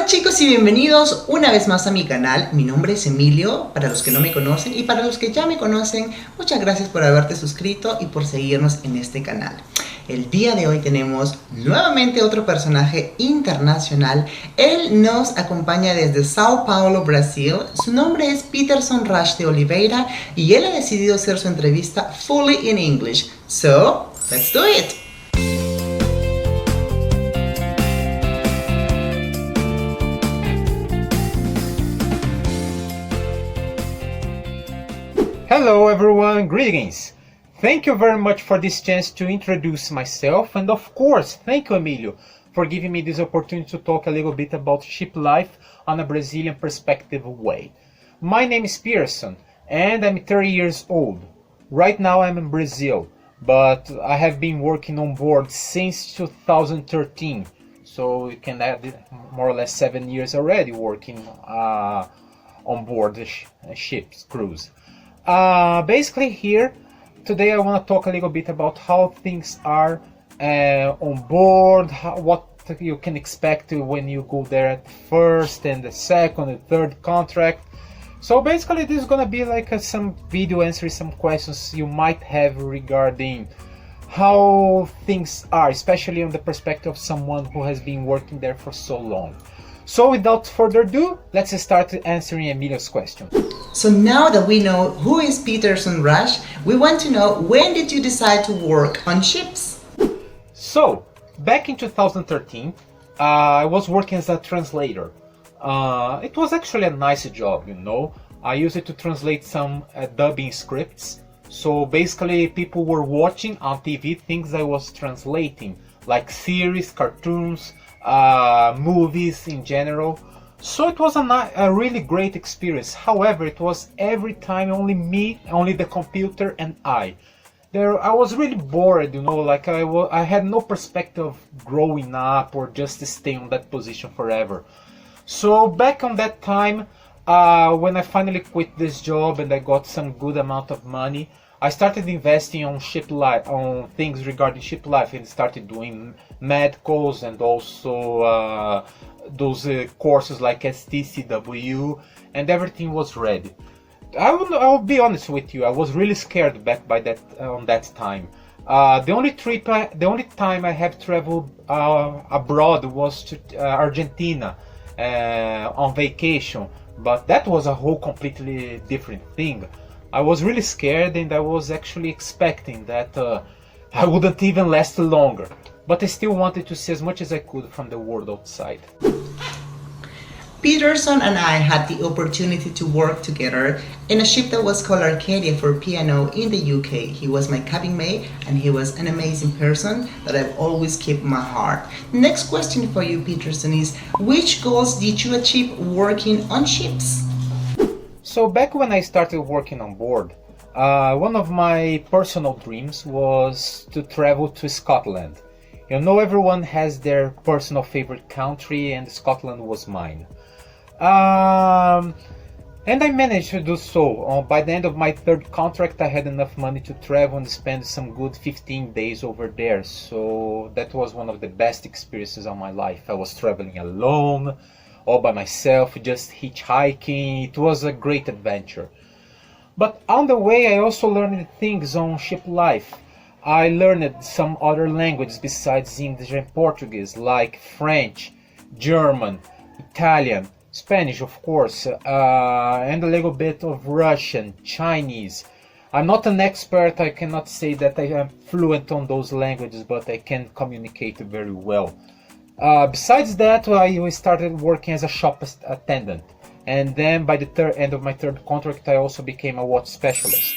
Hola chicos y bienvenidos una vez más a mi canal. Mi nombre es Emilio, para los que no me conocen, y para los que ya me conocen, muchas gracias por haberte suscrito y por seguirnos en este canal. El día de hoy tenemos nuevamente otro personaje internacional. Él nos acompaña desde Sao Paulo, Brasil. Su nombre es Peterson Raasch de Oliveira y él ha decidido hacer su entrevista fully in English. So, let's do it! Hello everyone, greetings! Thank you very much for this chance to introduce myself, and of course, thank you Emilio for giving me this opportunity to talk a little bit about ship life on a Brazilian perspective way. My name is Peterson and I'm 30 years old. Right now I'm in Brazil, but I have been working on board since 2013, so you can add more or less 7 years already working on board the ship's cruise. Basically here today I want to talk a little bit about how things are on board, what you can expect when you go there at the first and the second and third contract. So basically this is gonna be like some video answering some questions you might have regarding how things are, especially on the perspective of someone who has been working there for so long. So without further ado, let's start answering Emilio's question. So now that we know who is Peterson Raasch, we want to know, when did you decide to work on ships? So, back in 2013, I was working as a translator. It was actually a nice job, you know. I used it to translate some dubbing scripts. So basically people were watching on TV things I was translating, like series, cartoons, movies in general. So it was a really great experience. However, it was every time only me, only the computer and I was really bored, you know, like I had no perspective of growing up or just to stay on that position forever. So back on that time, when I finally quit this job and I got some good amount of money, I started investing on ship life, on things regarding ship life, and started doing medicals and also those courses like STCW, and everything was ready. I will be honest with you, I was really scared back by that on that time. The only time I have traveled abroad was to Argentina on vacation, but that was a whole completely different thing. I was really scared and I was actually expecting that I wouldn't even last longer, but I still wanted to see as much as I could from the world outside. Peterson and I had the opportunity to work together in a ship that was called Arcadia for P&O in the UK. He was my cabin mate and he was an amazing person that I've always kept in my heart. Next question for you, Peterson, is which goals did you achieve working on ships? So back when I started working on board, one of my personal dreams was to travel to Scotland. You know, everyone has their personal favorite country and Scotland was mine. And I managed to do so. By the end of my third contract I had enough money to travel and spend some good 15 days over there. So that was one of the best experiences of my life. I was traveling alone, all by myself, just hitchhiking. It was a great adventure. But on the way I also learned things on ship life. I learned some other languages besides English and Portuguese, like French, German, Italian, Spanish of course, and a little bit of Russian, Chinese. I'm not an expert, I cannot say that I am fluent on those languages, but I can communicate very well. Besides that, I started working as a shop attendant, and then by the end of my third contract I also became a watch specialist.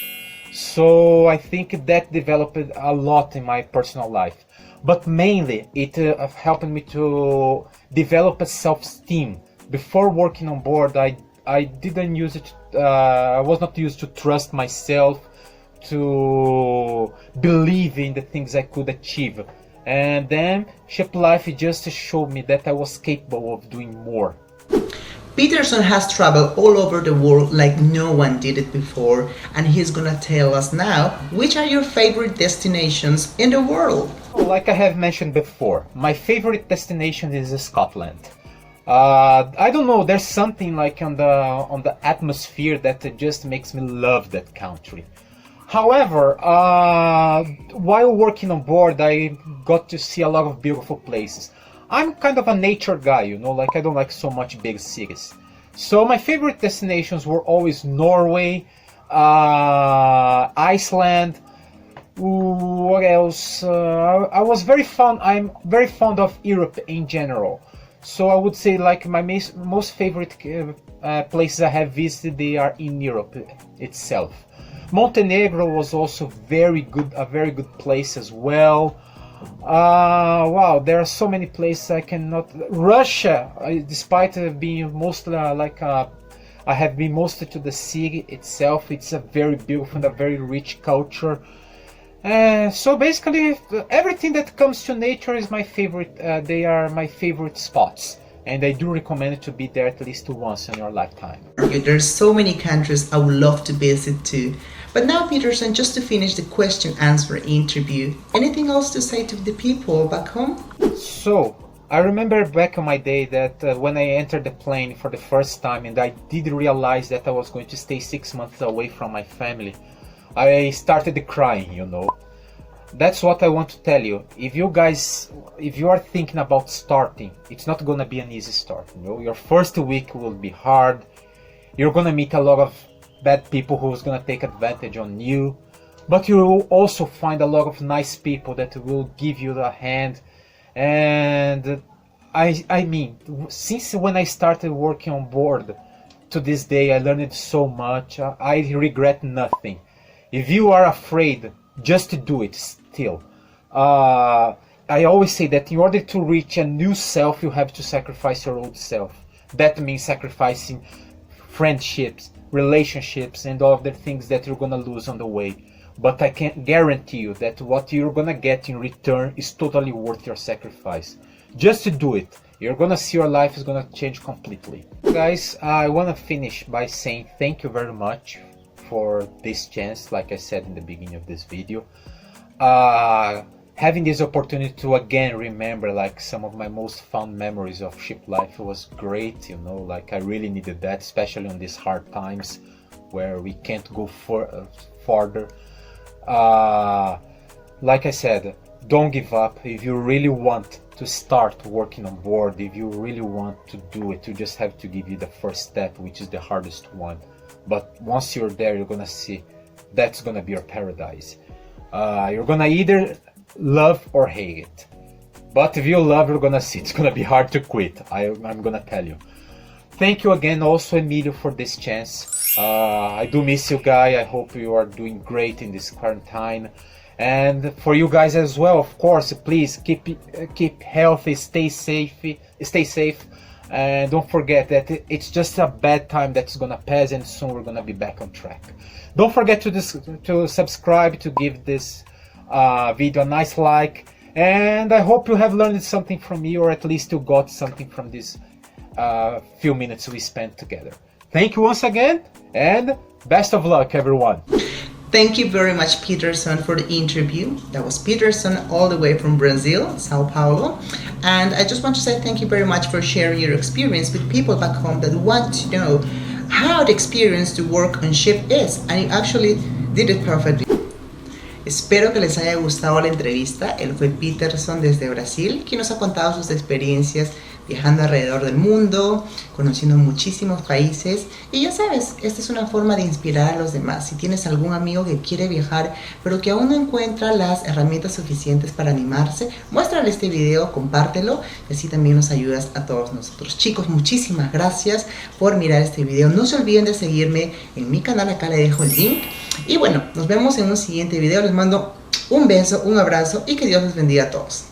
So I think that developed a lot in my personal life, but mainly it helped me to develop a self-esteem. Before working on board I didn't use it, I was not used to trust myself, to believe in the things I could achieve. And then ship life just showed me that I was capable of doing more. Peterson has traveled all over the world like no one did it before, and he's gonna tell us now which are your favorite destinations in the world. Like I have mentioned before, my favorite destination is Scotland. I don't know. There's something like on the atmosphere that just makes me love that country. However, while working on board, I got to see a lot of beautiful places. I'm kind of a nature guy, you know, like I don't like so much big cities. So my favorite destinations were always Norway, Iceland. What else? I was very fond. I'm very fond of Europe in general. So I would say like my most favorite places I have visited, they are in Europe itself. Montenegro was also very good, a very good place as well. Wow, there are so many places I cannot. Russia, despite being mostly I have been mostly to the city itself. It's a very beautiful and a very rich culture. So basically, everything that comes to nature is my favorite. They are my favorite spots, and I do recommend it to be there at least once in your lifetime. Okay, there's so many countries I would love to visit too. But now, Peterson, just to finish the question-answer interview, anything else to say to the people back home? So, I remember back in my day that when I entered the plane for the first time and I did realize that I was going to stay 6 months away from my family, I started crying, you know. That's what I want to tell you. If you are thinking about starting, it's not gonna be an easy start, you know. Your first week will be hard. You're gonna meet a lot of bad people who's gonna take advantage on you, but you will also find a lot of nice people that will give you the hand. And I mean, since when I started working on board to this day, I learned so much. I regret nothing. If you are afraid, just do it still. I always say that in order to reach a new self, you have to sacrifice your old self. That means sacrificing friendships, relationships, and all of the things that you're gonna lose on the way. But I can guarantee you that what you're gonna get in return is totally worth your sacrifice. Just to do it, you're gonna see your life is gonna change completely. Guys, I wanna finish by saying thank you very much for this chance, like I said in the beginning of this video. Having this opportunity to again remember like some of my most fond memories of ship life was great, you know, like I really needed that, especially on these hard times where we can't go farther. Like I said, don't give up. If you really want to start working on board, if you really want to do it, you just have to give you the first step, which is the hardest one. But once you're there, you're gonna see that's gonna be your paradise. You're gonna either love or hate it. But if you love, you're gonna see it's gonna be hard to quit. I'm gonna tell you. Thank you again also, Emilio, for this chance. I do miss you, guy. I hope you are doing great in this quarantine. And for you guys as well, of course, please keep healthy, stay safe. And don't forget that it's just a bad time that's gonna pass, and soon we're gonna be back on track. Don't forget to subscribe, to give this video a nice like, and I hope you have learned something from me, or at least you got something from this few minutes we spent together. Thank you once again, and best of luck, everyone. Thank you very much, Peterson, for the interview. That was Peterson all the way from Brazil, Sao Paulo. And I just want to say thank you very much for sharing your experience with people back home that want to know how the experience to work on ship is. And you actually did it perfectly. Espero que les haya gustado la entrevista. Él fue Peterson desde Brasil, quien nos ha contado sus experiencias viajando alrededor del mundo, conociendo muchísimos países. Y ya sabes, esta es una forma de inspirar a los demás. Si tienes algún amigo que quiere viajar, pero que aún no encuentra las herramientas suficientes para animarse, muéstrale este video, compártelo, y así también nos ayudas a todos nosotros. Chicos, muchísimas gracias por mirar este video. No se olviden de seguirme en mi canal, acá le dejo el link. Y bueno, nos vemos en un siguiente video. Les mando un beso, un abrazo y que Dios los bendiga a todos.